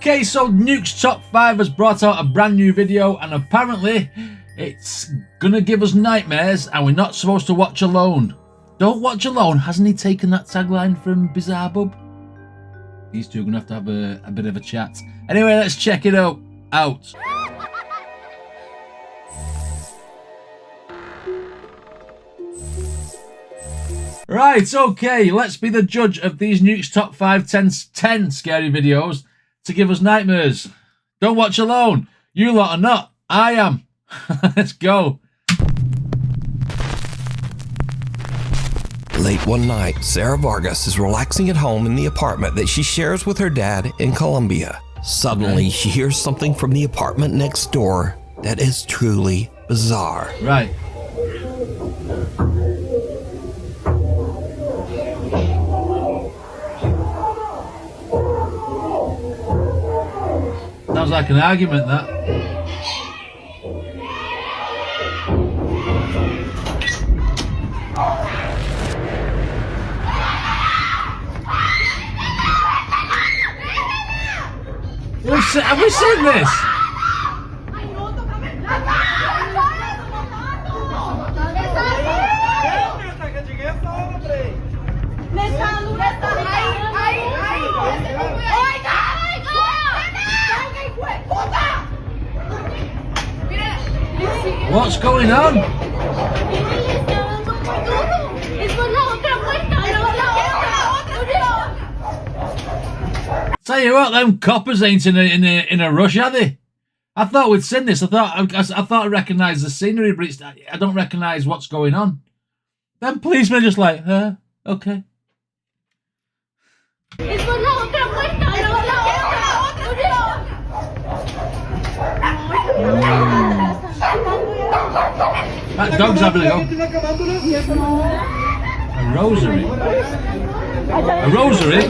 Okay, so Nuke's Top 5 has brought out a brand new video, and apparently it's gonna give us nightmares, and we're not supposed to watch alone. Don't watch alone. Hasn't he taken that tagline from Bizarre Bub? These two are gonna have to have a bit of a chat. Anyway, let's check it out. Right, okay, let's be the judge of these Nuke's Top 5 10 scary videos to give us nightmares. Don't watch alone. You lot are not. I am. Let's go. Late one night, Sarah Vargas is relaxing at home in the apartment that she shares with her dad in Colombia. Suddenly, she hears something from the apartment next door that is truly bizarre. Right. Sounds like an argument, that. Have we seen this? What's going on? Tell you what, them coppers ain't in a rush, are they? I thought we'd seen this. I thought I recognised the scenery, but I don't recognise what's going on. Them policemen are just like, okay. That dog's having a go. A rosary. A rosary?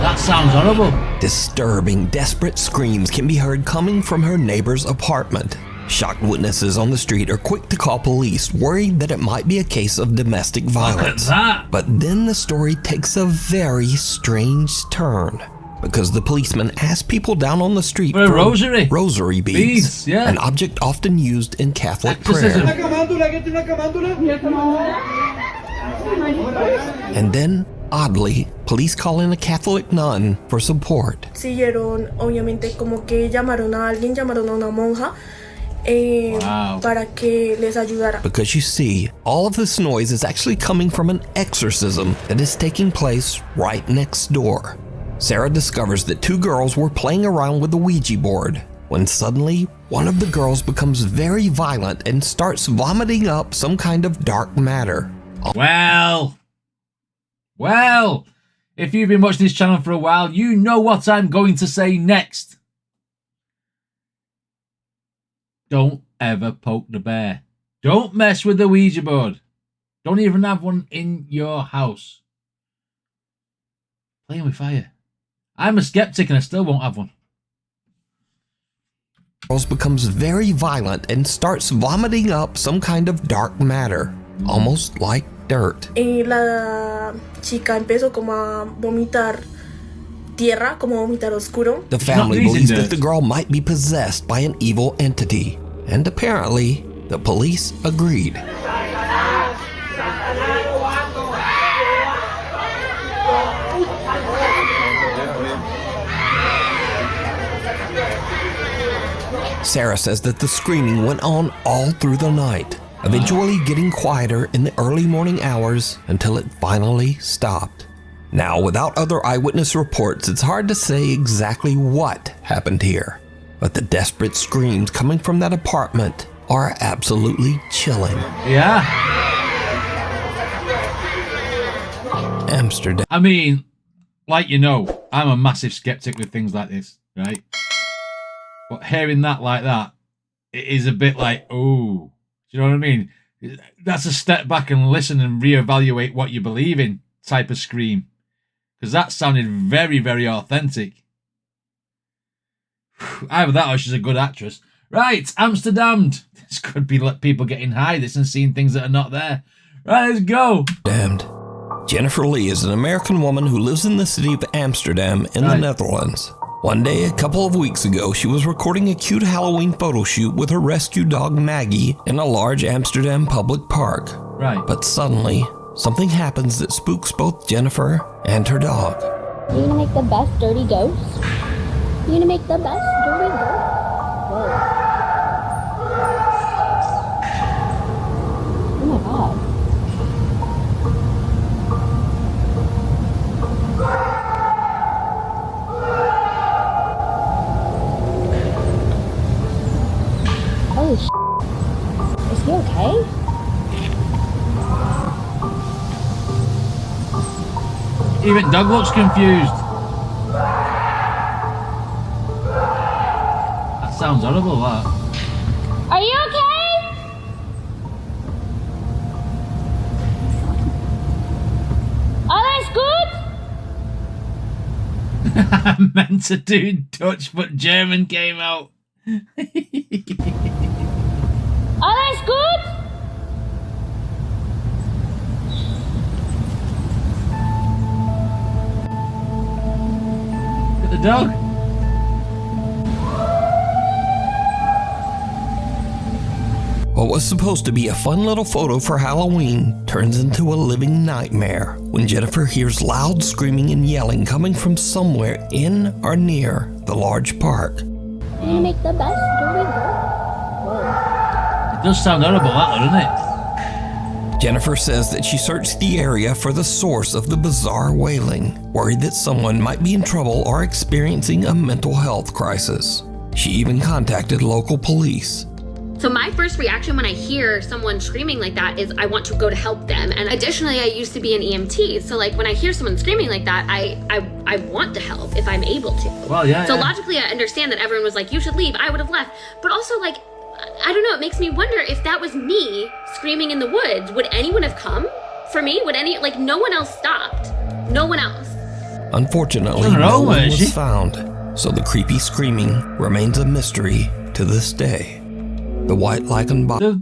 That sounds horrible. Disturbing, desperate screams can be heard coming from her neighbor's apartment. Shocked witnesses on the street are quick to call police, worried that it might be a case of domestic violence. Look at that. But then the story takes a very strange turn, because the policeman asked people down on the street for a rosary. Rosary beads, yeah. An object often used in Catholic Exorcism. prayer. And then, oddly, police call in a Catholic nun for support. Siguieron, obviamente, como que llamaron a alguien, llamaron a una monja. Para que les ayudara. Because you see, all of this noise is actually coming from an exorcism that is taking place right next door. Sarah discovers that two girls were playing around with the Ouija board when suddenly one of the girls becomes very violent and starts vomiting up some kind of dark matter. Well, if you've been watching this channel for a while, you know what I'm going to say next. Don't ever poke the bear. Don't mess with the Ouija board. Don't even have one in your house. Playing with fire. I'm a skeptic and I still won't have one. Girls becomes very violent and starts vomiting up some kind of dark matter, almost like dirt. La chica empezó como a vomitar tierra, como vomitar oscuro. The family believes that the girl might be possessed by an evil entity, and apparently the police agreed. Sarah says that the screaming went on all through the night, eventually getting quieter in the early morning hours until it finally stopped. Now, without other eyewitness reports, it's hard to say exactly what happened here, but the desperate screams coming from that apartment are absolutely chilling. Yeah. Amsterdam. I mean, like you know, I'm a massive skeptic with things like this, right? But hearing that like that, it is a bit like, oh, do you know what I mean? That's a step back and listen and reevaluate what you believe in type of scream. Because that sounded very, very authentic. Either that or she's a good actress. Right, Amsterdam. This could be people getting high this and seeing things that are not there. Right, let's go. Damned. Jennifer Lee is an American woman who lives in the city of Amsterdam in the Netherlands. One day, a couple of weeks ago, she was recording a cute Halloween photo shoot with her rescue dog Maggie in a large Amsterdam public park. Right. But suddenly, something happens that spooks both Jennifer and her dog. You're gonna make the best dirty ghost? You're gonna make the best dirty ghost? Whoa. Oh my god. Holy shit. Is he okay? Even dog looks confused. That sounds horrible, that. Are you okay? Alles gut? I meant to do Dutch, but German came out. Alles gut? The dog. What was supposed to be a fun little photo for Halloween turns into a living nightmare when Jennifer hears loud screaming and yelling coming from somewhere in or near the large park. You're gonna make the best dirty ghost? Whoa. It does sound horrible, that, doesn't it? Jennifer says that she searched the area for the source of the bizarre wailing, worried that someone might be in trouble or experiencing a mental health crisis. She even contacted local police. So my first reaction when I hear someone screaming like that is I want to go to help them. And additionally, I used to be an EMT. So like when I hear someone screaming like that, I want to help if I'm able to. Well, yeah. So logically, I understand that everyone was like, you should leave. I would have left. But also like, I don't know, it makes me wonder if that was me screaming in the woods, would anyone have come for me? Would any, like no one else stopped. No one else. Unfortunately, no one was found. So the creepy screaming remains a mystery to this day. The white lichen body.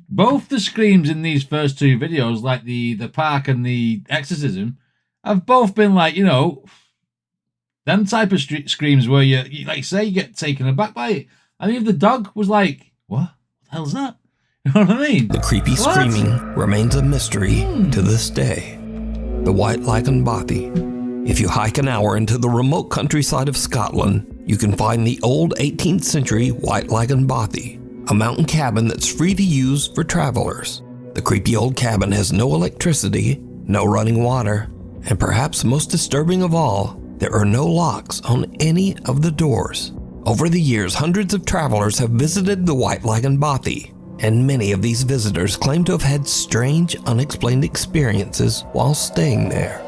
Both the screams in these first two videos, like the park and the exorcism, have both been like, you know, them type of screams where you like say you get taken aback by it. I mean, if the dog was like, what the hell's that? You know what I mean? The creepy screaming remains a mystery to this day. The white lichen bothy. If you hike an hour into the remote countryside of Scotland, you can find the old 18th century white lichen bothy, a mountain cabin that's free to use for travelers. The creepy old cabin has no electricity, no running water, and perhaps most disturbing of all, there are no locks on any of the doors. Over the years, hundreds of travelers have visited the white lichen bothy, and many of these visitors claim to have had strange, unexplained experiences while staying there.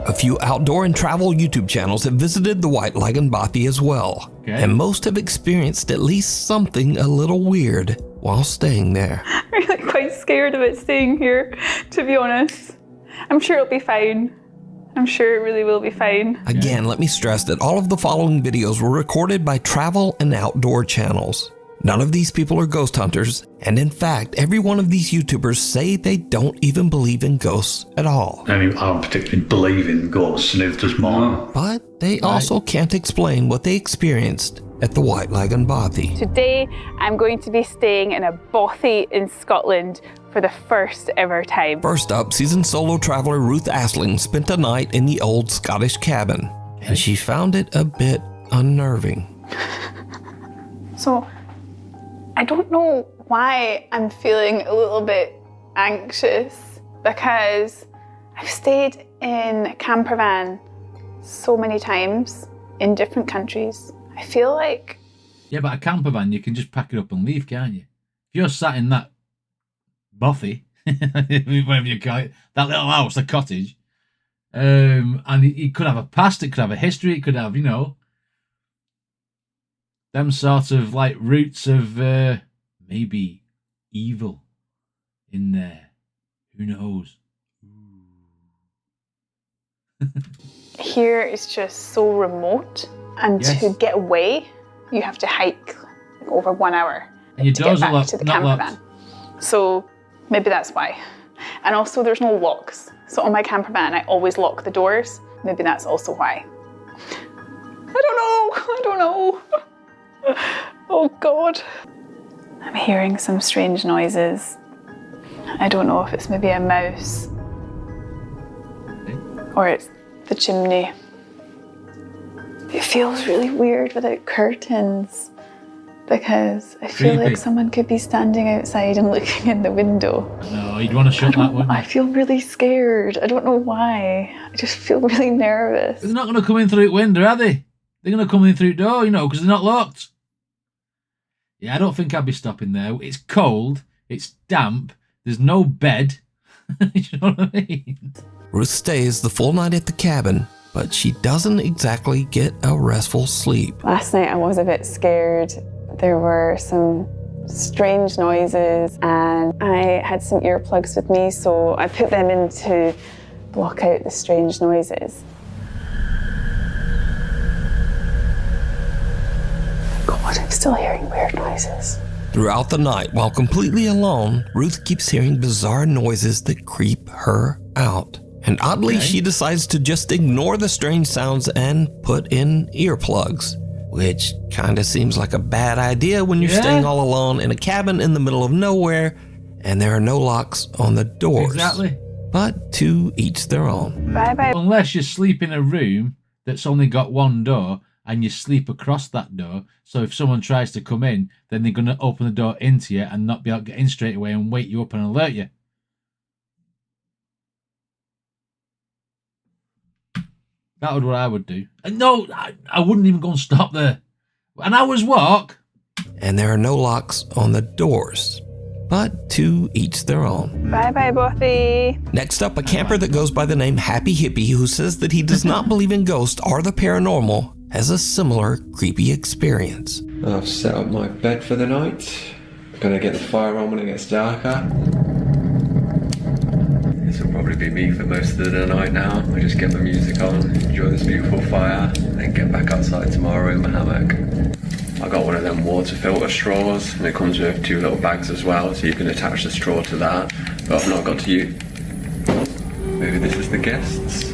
A few outdoor and travel YouTube channels have visited the white lichen bothy as well, and most have experienced at least something a little weird while staying there. I'm really quite scared of it staying here, to be honest. I'm sure it'll be fine. I'm sure it really will be fine. Again, let me stress that all of the following videos were recorded by travel and outdoor channels. None of these people are ghost hunters, and in fact, every one of these YouTubers say they don't even believe in ghosts at all. I don't particularly believe in ghosts, neither does mine. But they also can't explain what they experienced at the white lichen bothy. Today, I'm going to be staying in a bothy in Scotland for the first ever time. First up, seasoned solo traveler Ruth Asling spent a night in the old Scottish cabin, and she found it a bit unnerving. So, I don't know why I'm feeling a little bit anxious, because I've stayed in a camper van so many times in different countries. I feel like... Yeah, but a camper van, you can just pack it up and leave, can't you? If you're sat in that bothy, whatever you call it, that little house, the cottage, and it could have a past, it could have a history, it could have, you know, them sort of like roots of maybe evil in there. Who knows? Here is just so remote, and to get away, you have to hike over 1 hour And your to doors get are back locked, to the not camper locked. van. So maybe that's why. And also there's no locks. So on my camper van, I always lock the doors. Maybe that's also why. I don't know. Oh God. I'm hearing some strange noises. I don't know if it's maybe a mouse or it's the chimney. It feels really weird without curtains because I feel Creepy. like someone could be standing outside and looking in the window. No, you'd want to shut that, wouldn't I you? feel really scared. I don't know why. I just feel really nervous. They're not going to come in through the window, are they? They're going to come in through the door, you know, because they're not locked. Yeah, I don't think I'd be stopping there. It's cold. It's damp. There's no bed. You know what I mean? Ruth stays the full night at the cabin, but she doesn't exactly get a restful sleep. Last night I was a bit scared. There were some strange noises and I had some earplugs with me, so I put them in to block out the strange noises. God, I'm still hearing weird noises. Throughout the night, while completely alone, Ruth keeps hearing bizarre noises that creep her out. And oddly, she decides to just ignore the strange sounds and put in earplugs, which kind of seems like a bad idea when you're staying all alone in a cabin in the middle of nowhere and there are no locks on the doors. Exactly. But to each their own. Bye-bye. Unless you sleep in a room that's only got one door and you sleep across that door, so if someone tries to come in, then they're going to open the door into you and not be able to get in straight away and wake you up and alert you. That would what I would do. And no, I wouldn't even go and stop there. An hour's walk. And there are no locks on the doors. But to each their own. Bye-bye, Buffy. Next up, a camper that goes by the name Happy Hippie, who says that he does not believe in ghosts or the paranormal, has a similar creepy experience. I've set up my bed for the night. I'm gonna get the fire on when it gets darker. This will probably be me for most of the night now. I just get the music on, enjoy this beautiful fire, then get back outside tomorrow in my hammock. I got one of them water filter straws, and it comes with 2 little bags as well, so you can attach the straw to that. But I've not got to use. Maybe this is the guests.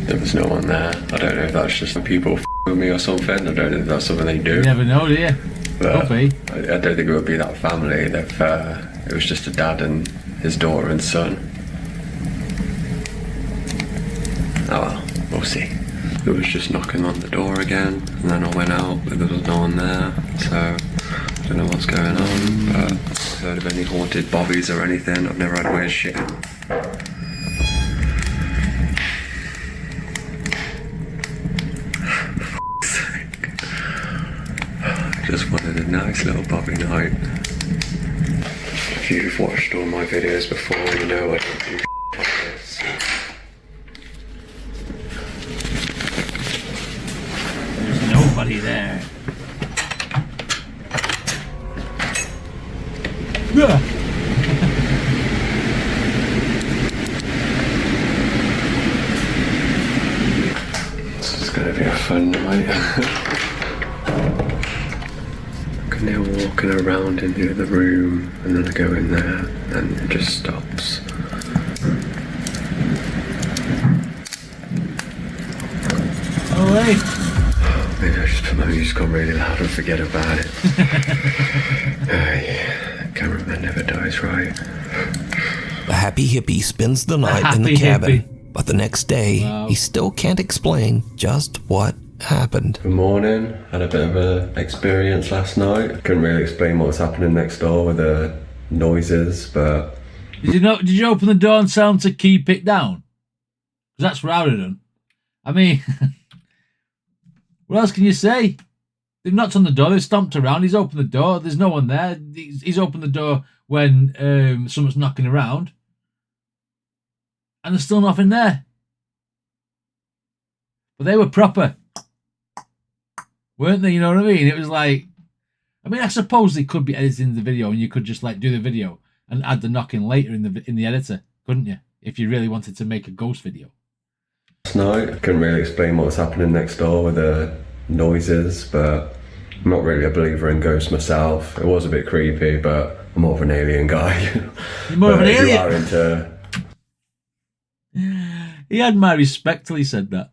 There was no one there. I don't know if that's just people with me or something. I don't know if that's something they do. You never know, do you? But Could be. I don't think it would be that family. It was just a dad and his daughter and son. Oh well, we'll see. It was just knocking on the door again, and then I went out, but there was no one there, so I don't know what's going on, but I've heard of any haunted bobbies or anything. I've never had weird shit. I just wanted a nice little bobby night. If you've watched all my videos before, you know I don't do like this. There's nobody there. This is gonna be a fun night. I'm now walking around in the other room, and then I go in there, and it just stops. Oh, wait. Maybe I just put my music on really loud and forget about it. Yeah, cameraman never dies, right? The Happy Hippie spends the night in the cabin, but the next day, he still can't explain just what happened. Good morning. Had a bit of an experience last night. Couldn't really explain what was happening next door with the noises, but... Did you open the door and tell them to keep it down? Because that's what I would have done. I mean, what else can you say? They've knocked on the door, they've stomped around, he's opened the door, there's no one there. He's opened the door when someone's knocking around. And there's still nothing there. But they were proper, weren't they? You know what I mean? It was like, I mean, I suppose they could be editing the video and you could just like do the video and add the knocking later in the editor, couldn't you? If you really wanted to make a ghost video. Last night, I couldn't really explain what was happening next door with the noises, but I'm not really a believer in ghosts myself. It was a bit creepy, but I'm more of an alien guy. You're more of an alien? You are into... He had my respect till he said that.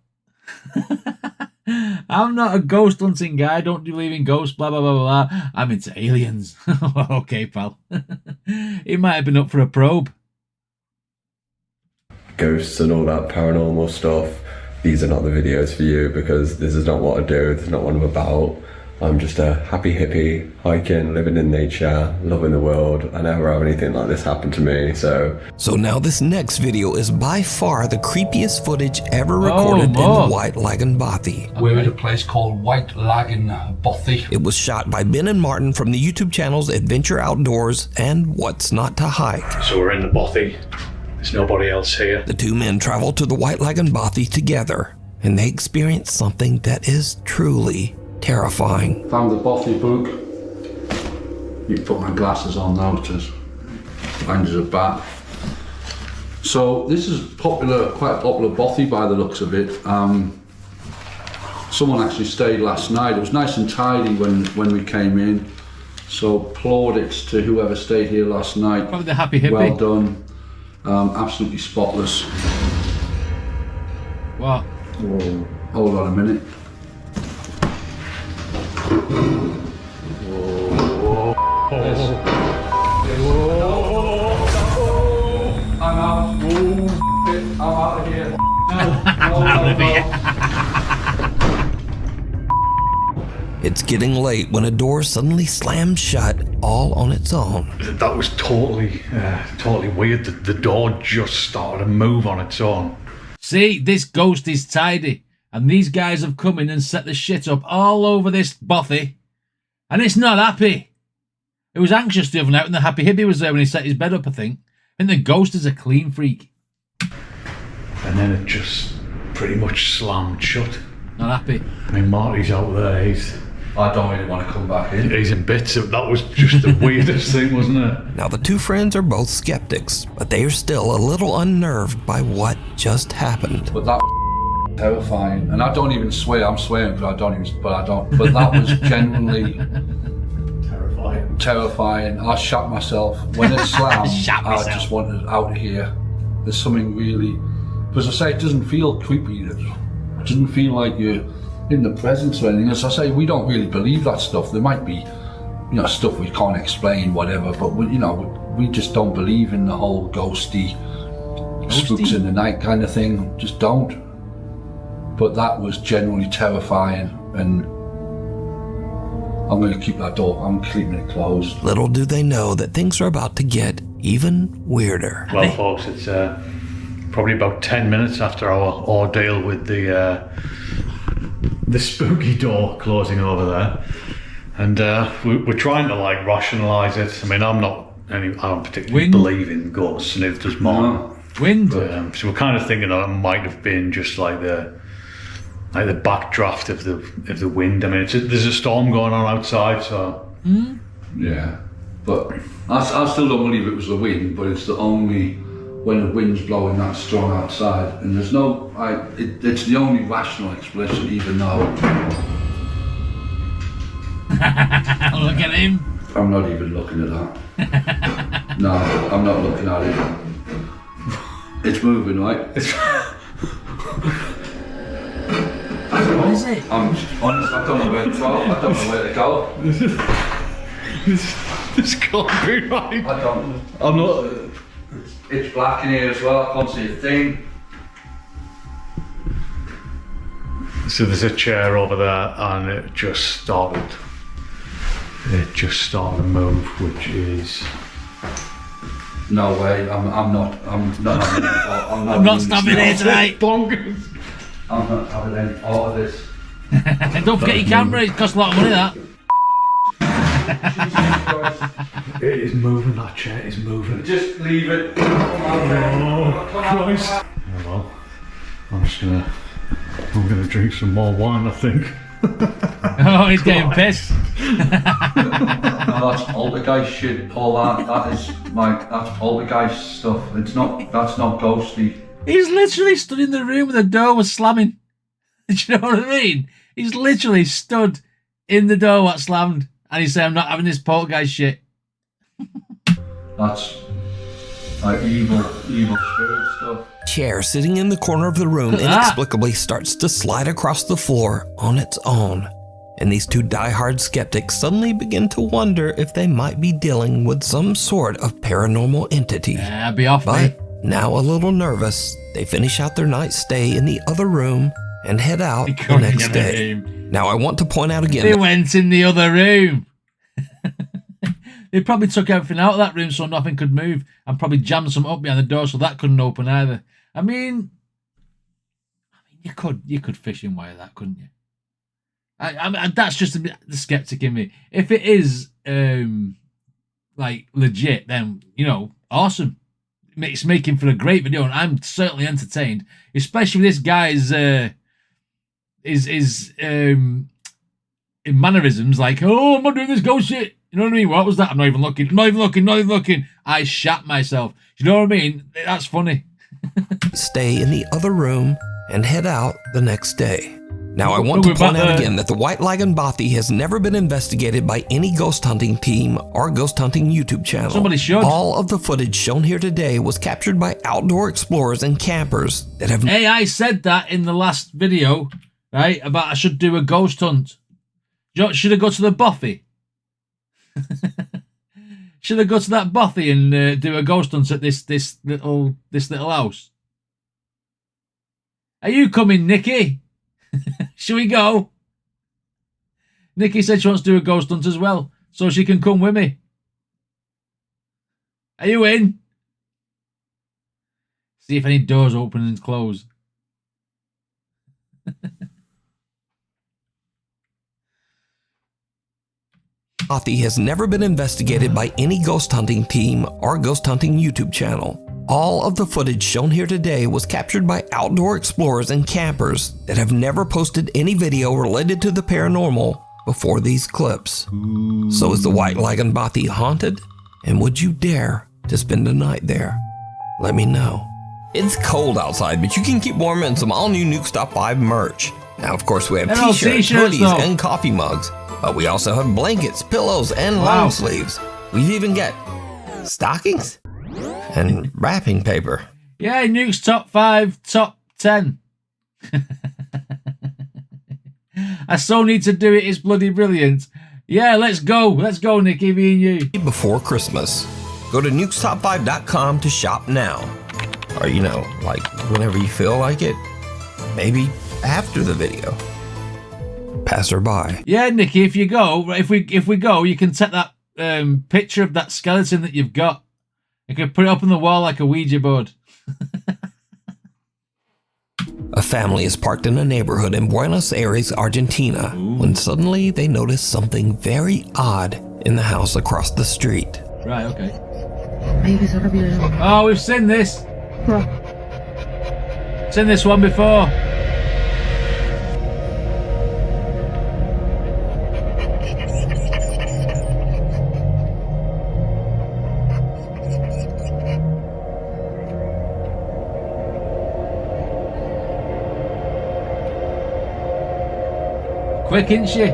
I'm not a ghost hunting guy. Don't believe in ghosts, blah, blah, blah, blah. I'm into aliens. Okay, pal. He might have been up for a probe. Ghosts and all that paranormal stuff. These are not the videos for you, because this is not what I do. This is not what I'm about. I'm just a happy hippie, hiking, living in nature, loving the world. I never have anything like this happen to me, so... So now this next video is by far the creepiest footage ever recorded in the White Lagoon Bothy. We're at a place called White Lagoon Bothy. It was shot by Ben and Martin from the YouTube channels Adventure Outdoors and What's Not to Hike. So we're in the Bothy. There's nobody else here. The two men traveled to the White Lagoon Bothy together, and they experienced something that is truly terrifying. Found the Bothy book. You can put my glasses on now to find a bat. So this is popular, quite a popular Bothy by the looks of it. Someone actually stayed last night. It was nice and tidy when we came in. So plaudits to whoever stayed here last night. Probably the happy hippie. Well done. Absolutely spotless. What? Whoa. Hold on a minute. I'm out. I'm out of here. It's getting late when a door suddenly slams shut all on its own. That was totally weird. The door just started to move on its own. See, this ghost is tidy. And these guys have come in and set the shit up all over this Bothy. And it's not happy. It was anxious the other night when the happy hippie was there when he set his bed up, I think. And the ghost is a clean freak. And then it just pretty much slammed shut. Not happy. I mean, Marty's out there. I don't really want to come back in. He's in bits. That was just the weirdest thing, wasn't it? Now the two friends are both skeptics, but they are still a little unnerved by what just happened. But that was terrifying. And I don't even swear. I'm swearing, but I don't. But that was genuinely terrifying. I shot myself. When it slammed, I just wanted out of here. There's something really... Because I say, it doesn't feel creepy. It doesn't feel like you're in the presence or anything. As I say, we don't really believe that stuff. There might be, stuff we can't explain, whatever, but we just don't believe in the whole ghosty, spooks in the night kind of thing. Just don't. But that was genuinely terrifying, and I'm going to keep that door. I'm keeping it closed. Little do they know that things are about to get even weirder. Well, folks, it's probably about 10 minutes after our ordeal with the spooky door closing over there, and we're trying to rationalise it. I mean, I don't particularly believe in ghosts, and it does more. Wind. But, so we're kind of thinking that it might have been just like the backdraft of the wind. I mean, there's a storm going on outside, so yeah. But I still don't believe it was the wind, but it's the only when the wind's blowing that strong outside, and there's no, it's the only rational explanation, even though. Look at him. I'm not even looking at that. No, I'm not looking at it. It's moving, right? What is it? I'm honest, I don't know where to go. I don't know where to go. This can't be right. I don't. I'm not. It's black in here as well. I can't see a thing. So there's a chair over there, and it just started to move, which is. No way. I'm not. I'm not stopping here tonight. Bonkers. I'm not having any part of this. Don't forget your camera. It costs a lot of money. That. It is moving. That chair is moving. Just leave it. Oh Christ! Oh, well, I'm gonna drink some more wine, I think. Oh, he's getting pissed. No, that's poltergeist shit, Paul. That's poltergeist stuff. That's not ghosty. He's literally stood in the room when the door was slamming. Do you know what I mean? He's literally stood In the door, what slammed? And he said, I'm not having this poltergeist shit. That's like evil spirit stuff. Chair sitting in the corner of the room inexplicably starts to slide across the floor on its own. And these two diehard skeptics suddenly begin to wonder if they might be dealing with some sort of paranormal entity. Yeah, be off, but now a little nervous, they finish out their night stay in the other room and head out the next day. Now I want to point out again. They went in the other room. They probably took everything out of that room so nothing could move, and probably jammed some up behind the door so that couldn't open either. I mean, you could fishing wire that, couldn't you? I mean, that's just the skeptic in me. If it is like legit, then awesome. It's making for a great video, and I'm certainly entertained, especially with this guy's in mannerisms, like, oh, I'm not doing this ghost shit. You know what I mean? What was that? I'm not even looking. I shat myself. You know what I mean? That's funny. Stay in the other room and head out the next day. Now I want to point out again that the White Lagan Bothy has never been investigated by any ghost hunting team or ghost hunting YouTube channel. Somebody should. All of the footage shown here today was captured by outdoor explorers and campers that have... Hey, I said that in the last video, right? About I should do a ghost hunt. Should I go to the Bothy? Should I go to that Bothy and do a ghost hunt at this little house? Are you coming, Nikki? Shall we go? Nikki said she wants to do a ghost hunt as well, so she can come with me. Are you in? See if any doors open and close. Bothy has never been investigated by any ghost hunting team or ghost hunting YouTube channel. All of the footage shown here today was captured by outdoor explorers and campers that have never posted any video related to the paranormal before these clips. So is the White Lagan Bothy haunted? And would you dare to spend a night there? Let me know. It's cold outside, but you can keep warm in some all-new NUKES Top 5 merch. Now, of course, we have t-shirts, hoodies, and coffee mugs. But we also have blankets, pillows, and long sleeves. We've even got stockings and wrapping paper. Yeah, NUKES Top 5, Top 10. I so need to do it. It's bloody brilliant. Yeah, let's go. Let's go, Nikki, me and you. Before Christmas, go to nukestop5.com to shop now. Or, like whenever you feel like it. Maybe after the video. Passerby. Yeah, Nikki, if you go, if we go, you can take that picture of that skeleton that you've got. You can put it up on the wall like a Ouija board. A family is parked in a neighborhood in Buenos Aires, Argentina, when suddenly they notice something very odd in the house across the street. Right, okay. Oh, we've seen this. Seen this one before. Quick, isn't she?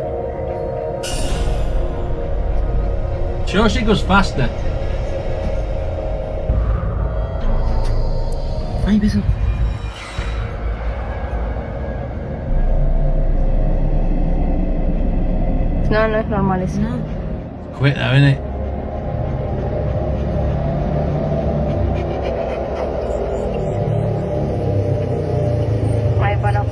Sure, she goes faster. Ay, beso. No, no es normal eso. No. Quick though, isn't it? Ay, bueno.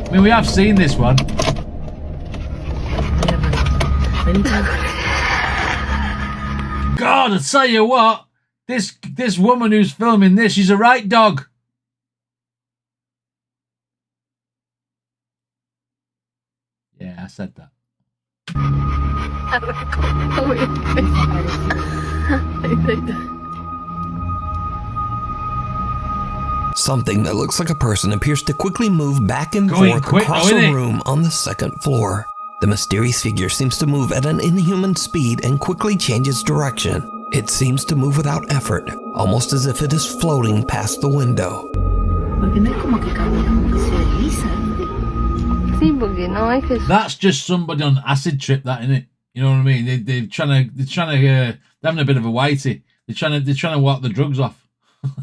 I mean, we have seen this one. God, I tell you what, this woman who's filming this, she's a right dog. Yeah, I said that. Something that looks like a person appears to quickly move back and forth across a room on the second floor. The mysterious figure seems to move at an inhuman speed and quickly changes direction. It seems to move without effort, almost as if it is floating past the window. That's just somebody on acid trip, that, isn't it? You know what I mean? They're having a bit of a whitey. They're trying to walk the drugs off.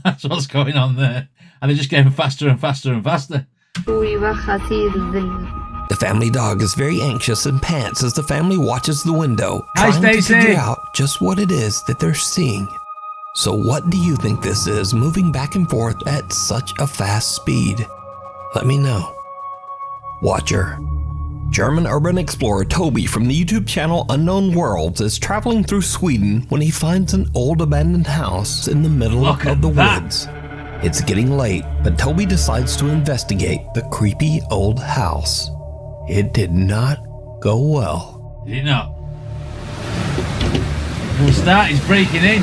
That's what's going on there. And they're just getting faster and faster and faster. The family dog is very anxious and pants as the family watches the window, trying to figure out just what it is that they're seeing. So what do you think this is, moving back and forth at such a fast speed? Let me know. Watcher. German urban explorer Toby from the YouTube channel Unknown Worlds is traveling through Sweden when he finds an old abandoned house in the middle of the woods. It's getting late, but Toby decides to investigate the creepy old house. It did not go well. Did it not? What's that? He's breaking in.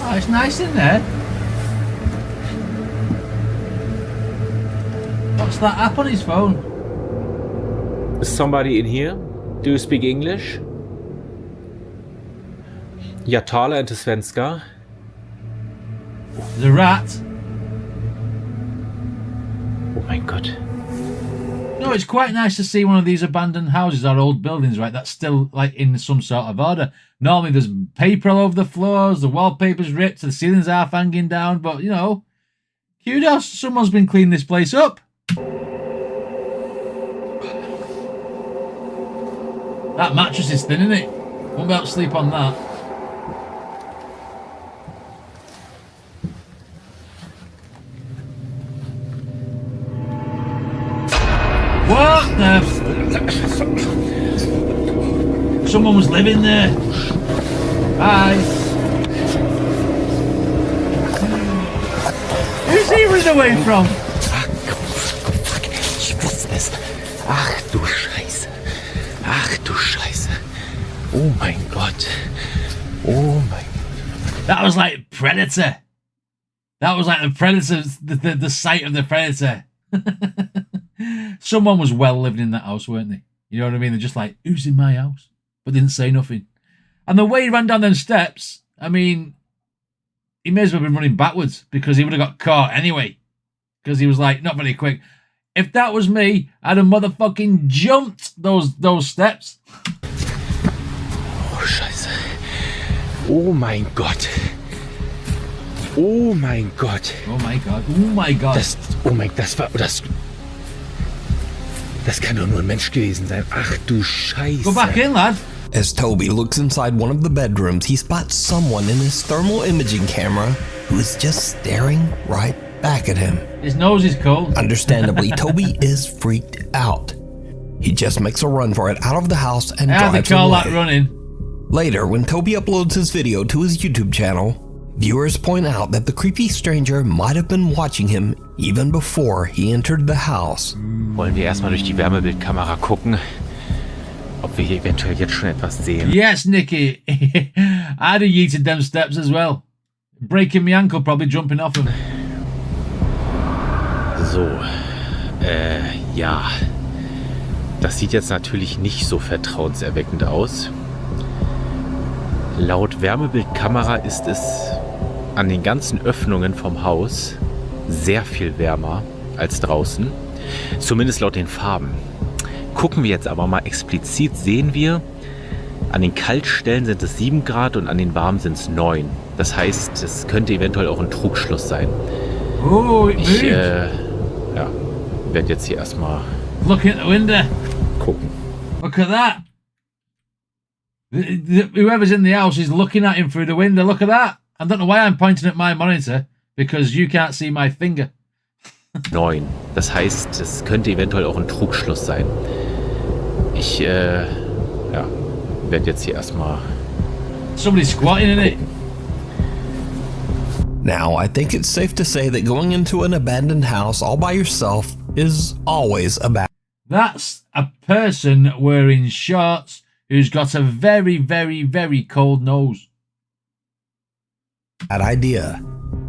Oh, it's nice in there. What's that app on his phone? Is somebody in here? Do you speak English? Jag talar inte svenska. The rat. Oh my god. No, it's quite nice to see one of these abandoned houses or old buildings, right? That's still like in some sort of order. Normally there's paper all over the floors, the wallpaper's ripped, the ceiling's half hanging down, but you know, kudos, someone's been cleaning this place up. That mattress is thin, isn't it? Won't be able to sleep on that. What the? Someone was living there. Hi. Who's he running away from? Ich wusste es. Ach du Scheiße. Ach du Scheiße. Oh mein Gott. Oh mein Gott. That was like Predator. That was like the Predator, the sight of the Predator. Someone was well living in that house, weren't they? You know what I mean? They're just like, who's in my house? But didn't say nothing. And the way he ran down them steps, I mean, he may as well have been running backwards because he would have got caught anyway. Because he was like, not very quick. If that was me, I'd have motherfucking jumped those steps. Oh, Scheiße. Oh mein Gott. Oh mein Gott. Oh my God. Oh my God. Das kann doch nur ein Mensch gewesen sein. Ach du Scheiße. Go back in, lad. As Toby looks inside one of the bedrooms, he spots someone in his thermal imaging camera who is just staring right back at him. His nose is cold. Understandably, Toby is freaked out. He just makes a run for it out of the house and drives away. How do they call that running? Later, when Toby uploads his video to his YouTube channel, viewers point out that the creepy stranger might have been watching him even before he entered the house. Wollen wir erstmal durch die Wärmebildkamera gucken, ob wir hier eventuell jetzt schon etwas sehen? Yes, Nicky. I'd have yeeted them steps as well. Breaking my ankle, probably jumping off them. So, ja. Das sieht jetzt natürlich nicht so vertrauenserweckend aus. Laut Wärmebildkamera ist es an den ganzen Öffnungen vom Haus sehr viel wärmer als draußen. Zumindest laut den Farben. Gucken wir jetzt aber mal explizit, sehen wir, an den Kaltstellen sind es 7 Grad und an den warmen sind es 9. Das heißt, es könnte eventuell auch ein Trugschluss sein. Oh, ich werde jetzt hier erstmal look at the window. Gucken. Look at that. Whoever's in the house is looking at him through the window. Look at that. I don't know why I'm pointing at my monitor, because you can't see my finger. 9. Das heißt, es könnte eventuell auch ein Trugschluss sein. Ich werde jetzt hier erstmal. Somebody's squatting in it. Now, I think it's safe to say that going into an abandoned house all by yourself is always a bad. That's a person wearing shorts who's got a very, very, very cold nose. Bad idea.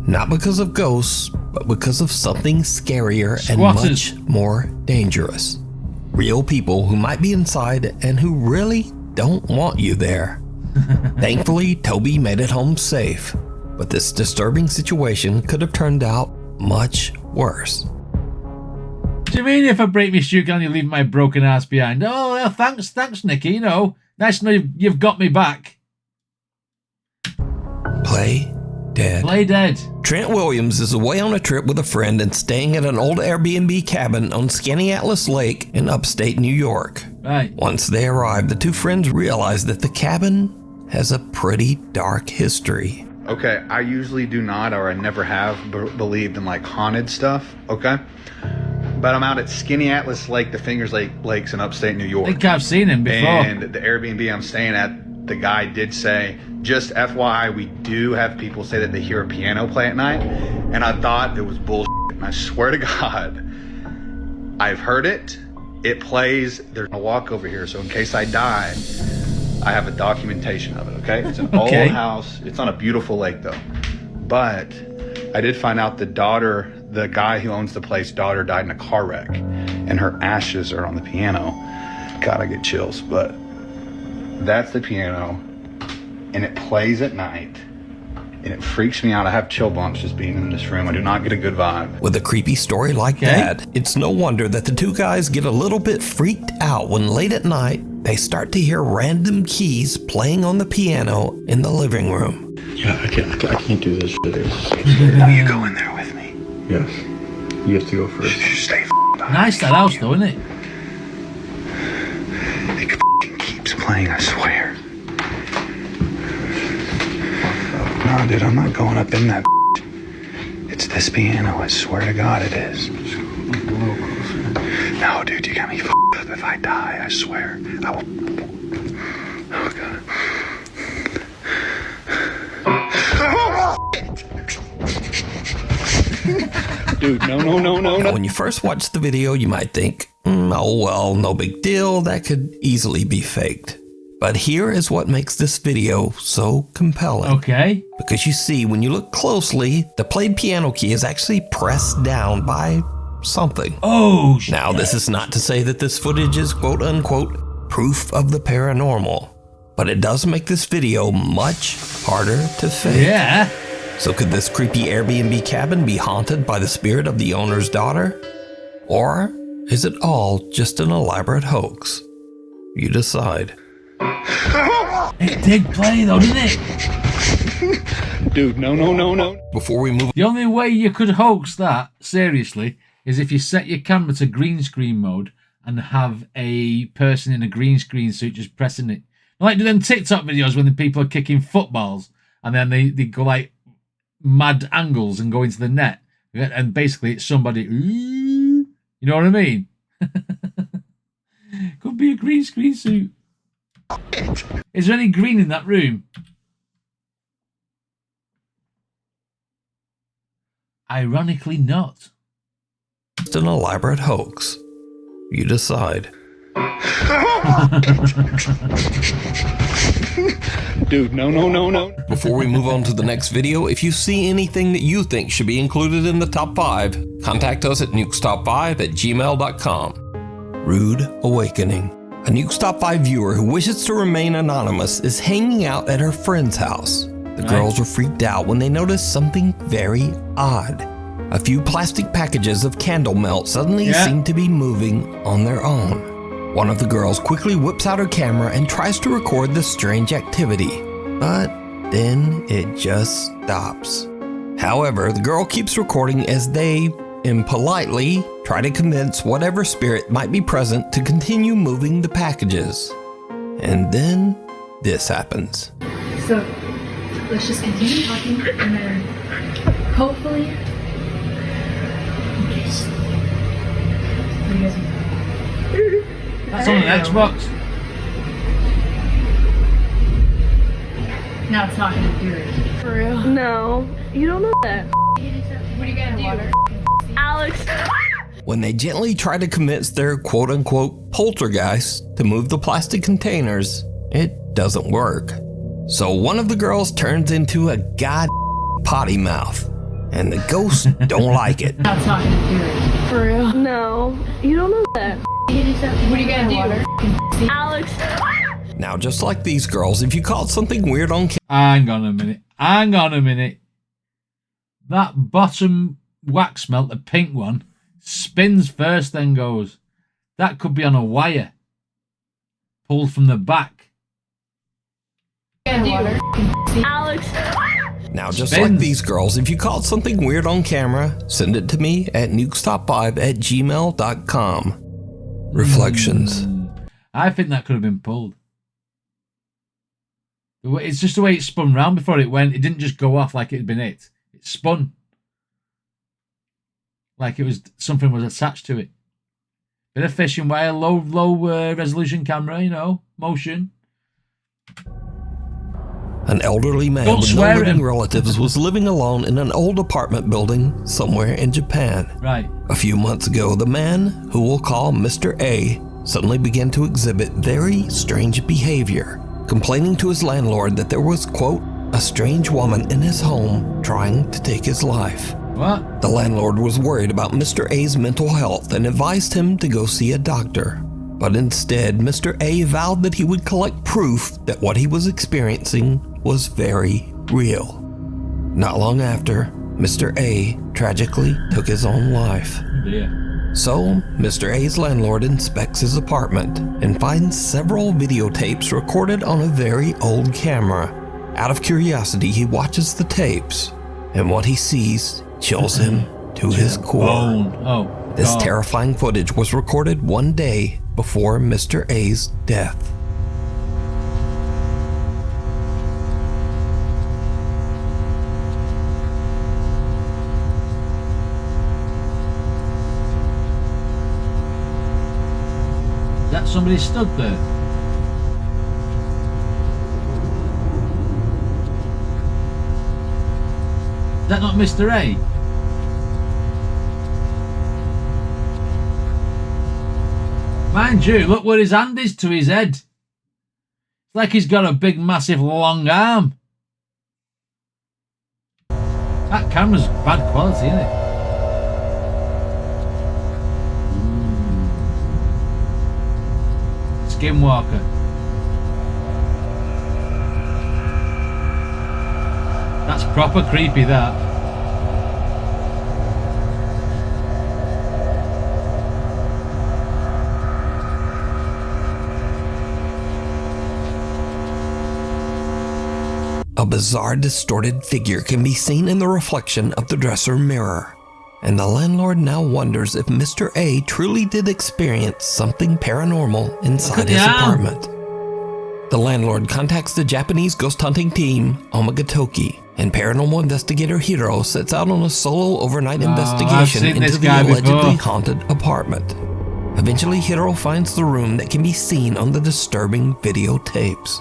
Not because of ghosts, but because of something scarier and Squatters. much more dangerous. Real people who might be inside and who really don't want you there. Thankfully, Toby made it home safe, but this disturbing situation could have turned out much worse. Do you mean if I break my shoe, can you leave my broken ass behind? Oh, well, thanks, Nicky. You know, nice to know you've got me back. Play dead. Play dead. Trent Williams is away on a trip with a friend and staying at an old Airbnb cabin on Skaneateles Lake in upstate New York. Right. Once they arrive, the two friends realize that the cabin has a pretty dark history. Okay, I usually do not, or I never have believed in like haunted stuff, okay? But I'm out at Skaneateles Lake, the Fingers Lakes in upstate New York. I think I've seen him before. And the Airbnb I'm staying at, the guy did say, just FYI, we do have people say that they hear a piano play at night. And I thought it was bullshit. And I swear to God, I've heard it. It plays. There's a walk over here. So in case I die, I have a documentation of it, okay? It's an old house. It's on a beautiful lake, though. But I did find out the daughter, the guy who owns the place, daughter died in a car wreck. And her ashes are on the piano. God, I get chills. But that's the piano. And it plays at night. And it freaks me out. I have chill bumps just being in this room. I do not get a good vibe. With a creepy story like that, it's no wonder that the two guys get a little bit freaked out when late at night, they start to hear random keys playing on the piano in the living room. Yeah, I can't do this. Now you go in there with me. Yes. You have to go first. Stay Nice that house though, isn't it? It keeps playing, I swear. No, dude, I'm not going up in that. It's this piano, I swear to God it is. No, dude, you got me f***ed up. If I die, I swear, I will. Oh, God. Dude, no. When you first watch the video, you might think, oh well, no big deal, that could easily be faked. But here is what makes this video so compelling. Okay. Because you see, when you look closely, the played piano key is actually pressed down by something. Oh, shit. Now, this is not to say that this footage is quote unquote proof of the paranormal, but it does make this video much harder to fake. Yeah. So could this creepy Airbnb cabin be haunted by the spirit of the owner's daughter? Or is it all just an elaborate hoax? You decide. It did play though, didn't it? Dude, no. Before we move... The only way you could hoax that, seriously, is if you set your camera to green screen mode and have a person in a green screen suit just pressing it. Like do them TikTok videos when the people are kicking footballs and then they go like mad angles and go into the net. And basically it's somebody, you know what I mean? Could be a green screen suit. Is there any green in that room? Ironically not. It's an elaborate hoax. You decide. Dude, no. Before we move on to the next video, if you see anything that you think should be included in the top 5, contact us at nukestop5@gmail.com. Rude Awakening. A Nukes Top 5 viewer who wishes to remain anonymous is hanging out at her friend's house. The girls were freaked out when they noticed something very odd. A few plastic packages of candle melt suddenly seem to be moving on their own. One of the girls quickly whips out her camera and tries to record the strange activity, but then it just stops. However, the girl keeps recording as they, impolitely, try to convince whatever spirit might be present to continue moving the packages. And then this happens. So let's just continue talking and then hopefully. That's on an Xbox. No, it's not gonna do it. For real? No, you don't know that. What are you gonna do? Alex. when they gently try to convince their quote-unquote poltergeist to move the plastic containers, it doesn't work. So one of the girls turns into a potty mouth, and the ghosts don't like it. That's not gonna do it. For real? No, you don't know that. What are you gonna do? Alex. Now, just like these girls, if you caught something weird on Hang on a minute. That bottom wax melt, the pink one, spins first, then goes. That could be on a wire. Pulled from the back. Alex. Now, just like these girls, if you caught something weird on camera, send it to me at nukestop5@gmail.com. Reflections. I think that could have been pulled. It's just the way it spun round before it went. It didn't just go off like it had been hit. It spun. Like it was something was attached to it. Bit of fishing wire, low resolution camera, you know, motion. An elderly man with no living relatives was living alone in an old apartment building somewhere in Japan. Right. A few months ago, the man, who we'll call Mr. A, suddenly began to exhibit very strange behavior, complaining to his landlord that there was, quote, a strange woman in his home trying to take his life. What? The landlord was worried about Mr. A's mental health and advised him to go see a doctor. But instead, Mr. A vowed that he would collect proof that what he was experiencing was very real. Not long after, Mr. A tragically took his own life. Yeah. So, Mr. A's landlord inspects his apartment and finds several videotapes recorded on a very old camera. Out of curiosity, he watches the tapes, and what he sees chills him to his core. This terrifying footage was recorded one day before Mr. A's death. That somebody stood there. Is that not Mr. A? Mind you, look where his hand is to his head. It's like he's got a big, massive, long arm. That camera's bad quality, isn't it? Skinwalker. That's proper creepy, that. A bizarre, distorted figure can be seen in the reflection of the dresser mirror, and the landlord now wonders if Mr. A truly did experience something paranormal inside his apartment. The landlord contacts the Japanese ghost hunting team, Omagatoki, and paranormal investigator Hiro sets out on a solo overnight investigation into the allegedly haunted apartment. Eventually, Hiro finds the room that can be seen on the disturbing videotapes.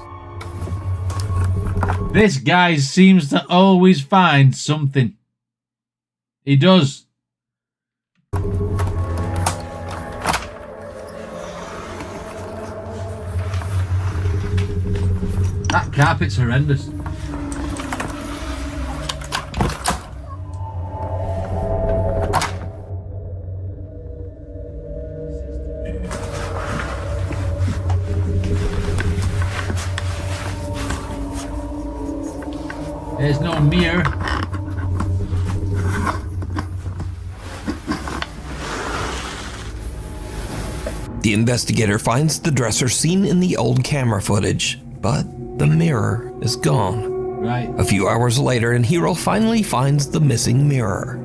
This guy seems to always find something. He does. That carpet's horrendous. There's no mirror. The investigator finds the dresser seen in the old camera footage, but the mirror is gone. Right. A few hours later, and Hiro finally finds the missing mirror.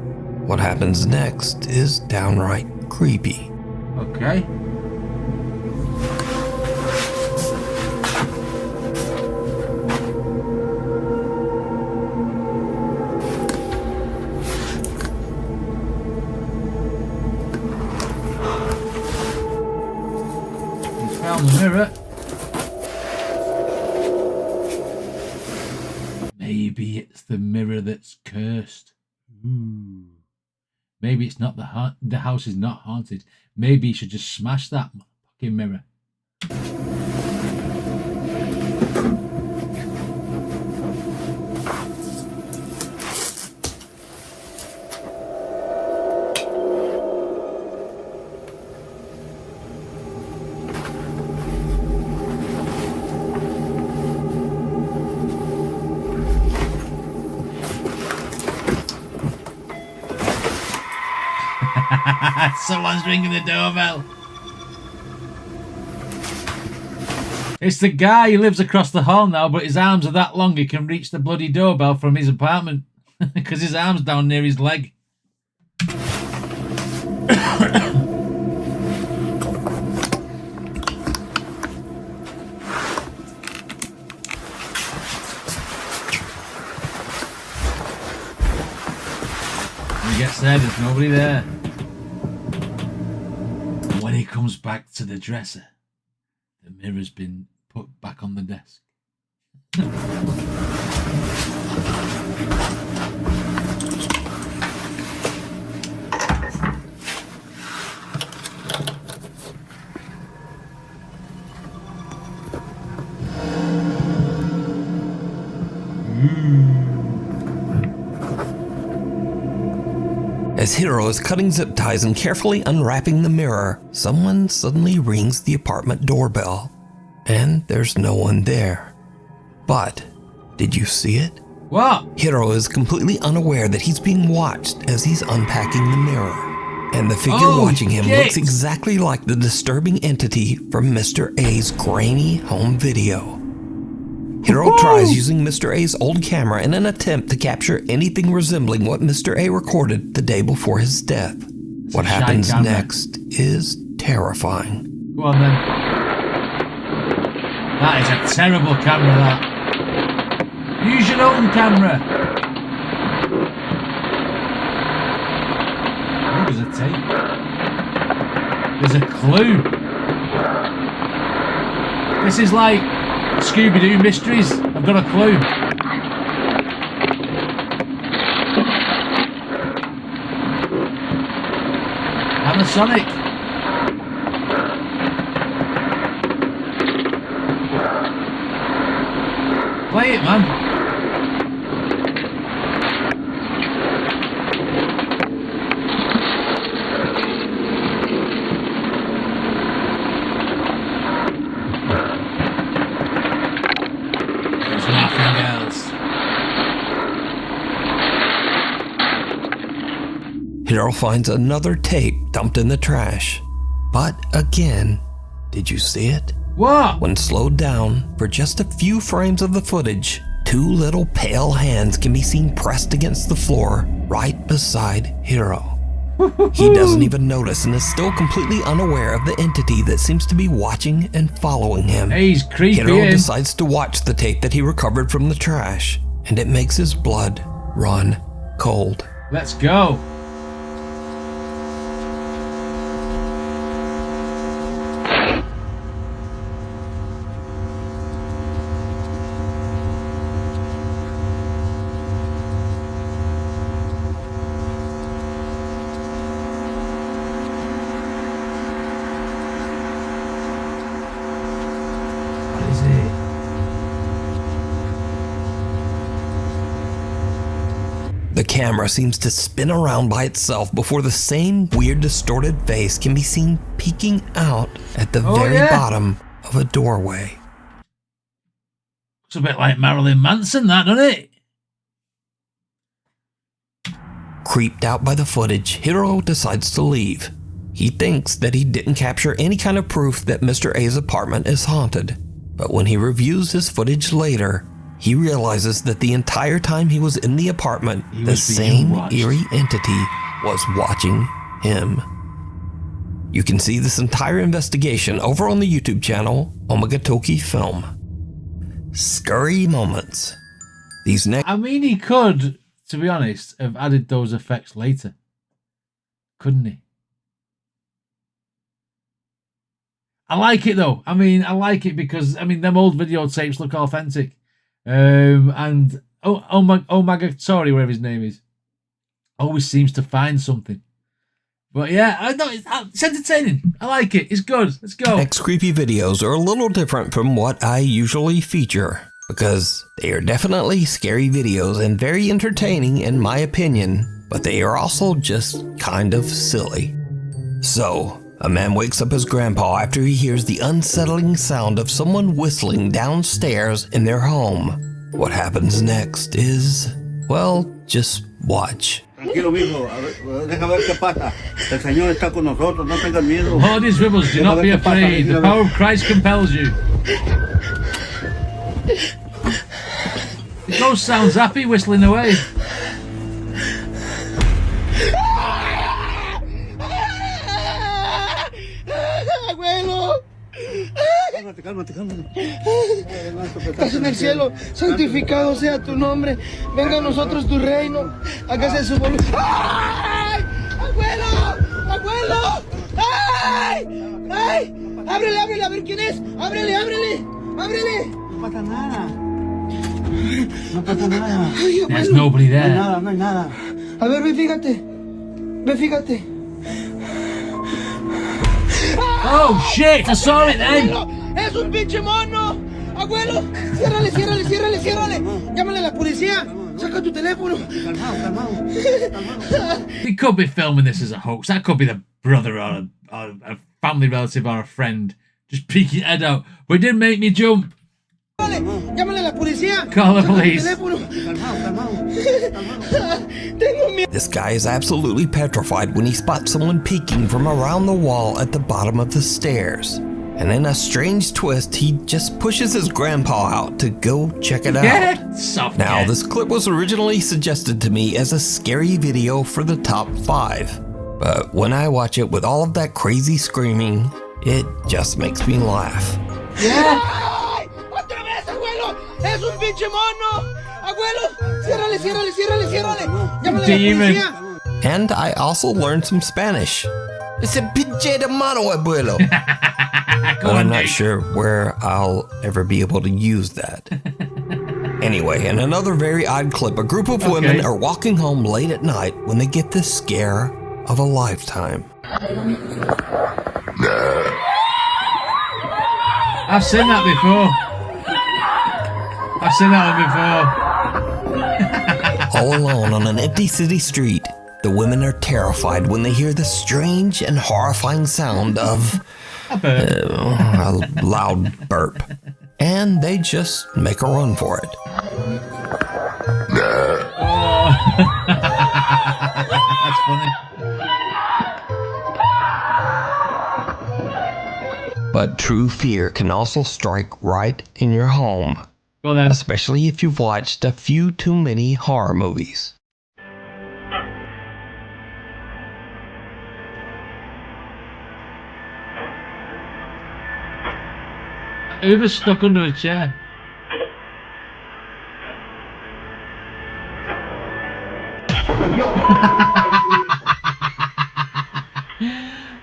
What happens next is downright creepy. Okay. Found the mirror. Maybe it's the mirror that's cursed. Ooh. Maybe it's not the house is not haunted. Maybe you should just smash that fucking mirror. Someone's ringing the doorbell. It's the guy who lives across the hall now, but his arms are that long he can reach the bloody doorbell from his apartment because his arm's down near his leg. He gets there, there's nobody there. When he comes back to the dresser, the mirror's been put back on the desk. As Hiro is cutting zip ties and carefully unwrapping the mirror, someone suddenly rings the apartment doorbell. And there's no one there. But, did you see it? What? Hiro is completely unaware that he's being watched as he's unpacking the mirror. And the figure watching him looks exactly like the disturbing entity from Mr. A's grainy home video. Hiro tries using Mr. A's old camera in an attempt to capture anything resembling what Mr. A recorded the day before his death. What happens next is terrifying. Go on then. That is a terrible camera, that. Use your own camera. Oh, there's a tape. There's a clue. This is like Scooby-Doo Mysteries. I've got a clue. Panasonic. Play it, man. There's nothing else. Hiro finds another tape dumped in the trash. But again, did you see it? What? When slowed down for just a few frames of the footage, two little pale hands can be seen pressed against the floor right beside Hiro. He doesn't even notice and is still completely unaware of the entity that seems to be watching and following him. Hey, he's creepy. Hiro decides to watch the tape that he recovered from the trash, and it makes his blood run cold. Let's go. The camera seems to spin around by itself before the same weird distorted face can be seen peeking out at the very bottom of a doorway. Looks a bit like Marilyn Manson, that, doesn't it? Creeped out by the footage, Hiro decides to leave. He thinks that he didn't capture any kind of proof that Mr. A's apartment is haunted. But when he reviews his footage later, he realizes that the entire time he was in the apartment, the same eerie entity was watching him. You can see this entire investigation over on the YouTube channel, Omagatoki Film. Scary moments. These next... I mean, he could, to be honest, have added those effects later. Couldn't he? I like it though. I mean, I like it because, I mean, them old videotapes look authentic. And Omagatori, whatever his name is, always seems to find something. But yeah, I know it's entertaining. I like it. It's good. Let's go. Next creepy videos are a little different from what I usually feature, because they are definitely scary videos and very entertaining in my opinion, but they are also just kind of silly. So, a man wakes up his grandpa after he hears the unsettling sound of someone whistling downstairs in their home. What happens next is, well, just watch. Hold his rivers, do not be afraid. The power of Christ compels you. The ghost sounds happy, whistling away. Cálmate. Estás en el cielo, santificado sea tu nombre. Venga a nosotros tu reino. Hágase su voluntad. ¡Ay! ¡Abuelo! ¡Ay! Ábrele, a ver quién es. Ábrele. No pasa nada. Ay, abuelo. There's nobody there. No hay nada. A ver, ve, fíjate. Oh shit, I saw it then. ¡Es un pinche mono! ¡Abuelo! ¡Ciérrale! ¡Llámale a la policía! ¡Saca tu teléfono! Calmado. They could be filming this as a hoax. That could be the brother or a family relative or a friend just peeking head out. But it didn't make me jump. ¡Llámale a la policía! Call the police. This guy is absolutely petrified when he spots someone peeking from around the wall at the bottom of the stairs. And in a strange twist, he just pushes his grandpa out to go check it out. Now, this clip was originally suggested to me as a scary video for the top 5. But when I watch it with all of that crazy screaming, it just makes me laugh. Yeah. ¡Otra vez, abuelo! ¡Es un pinche mono! ¡Abuelo! ¡Ciérrale! ¡Llámale a la policía! And I also learned some Spanish. It's a pinche de mano, abuelo. But I'm not sure where I'll ever be able to use that. Anyway, in another very odd clip, a group of women are walking home late at night when they get the scare of a lifetime. I've seen that before. All alone on an empty city street, the women are terrified when they hear the strange and horrifying sound of a loud burp. And they just make a run for it. That's funny. But true fear can also strike right in your home. Well then. Especially if you've watched a few too many horror movies. Uber's stuck under a chair.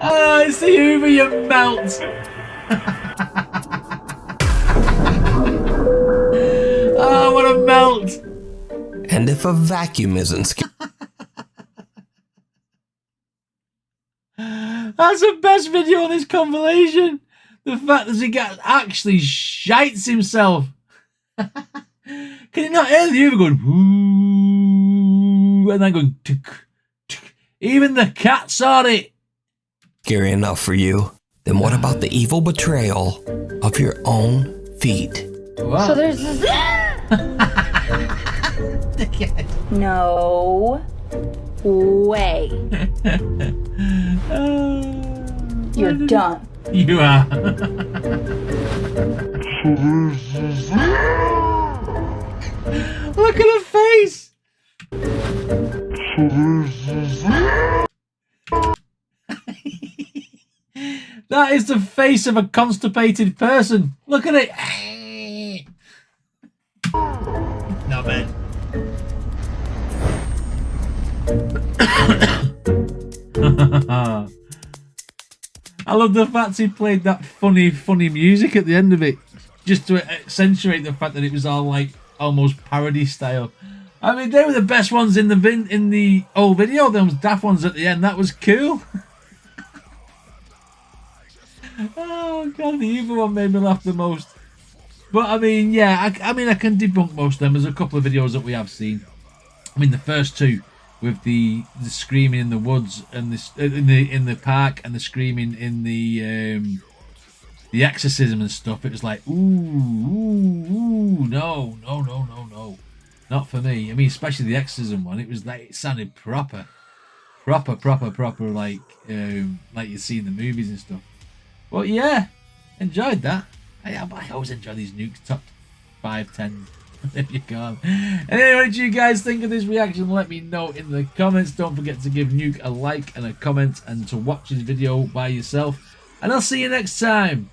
Oh, it's the Uber, you melt. Oh, what a melt. And if a vacuum isn't scary. That's the best video on this compilation. The fact that the guy actually shites himself. Can you not hear the Uber going whoo, and then going tuk, tuk. Even the cat saw it. Scary enough for you. Then what about the evil betrayal of your own feet? Wow. So there's this. No way. You're done. You are. Look at her face. That is the face of a constipated person. Look at it. Not bad. I love the fact he played that funny music at the end of it, just to accentuate the fact that it was all like almost parody style. I mean, they were the best ones in the old video. Those daft ones at the end. That was cool. Oh god, the evil one made me laugh the most. But I mean, yeah, I mean, I can debunk most of them. There's a couple of videos that we have seen. I mean, the first two with the screaming in the woods and in the park and the screaming in the exorcism and stuff. It was like, ooh, no, not for me. I mean, especially the exorcism one. It was like, it sounded proper, like you see in the movies and stuff. But yeah, enjoyed that. I always enjoy these Nukes top 5, 10, if you can. Anyway, what did you guys think of this reaction? Let me know in the comments. Don't forget to give Nuke a like and a comment and to watch his video by yourself. And I'll see you next time.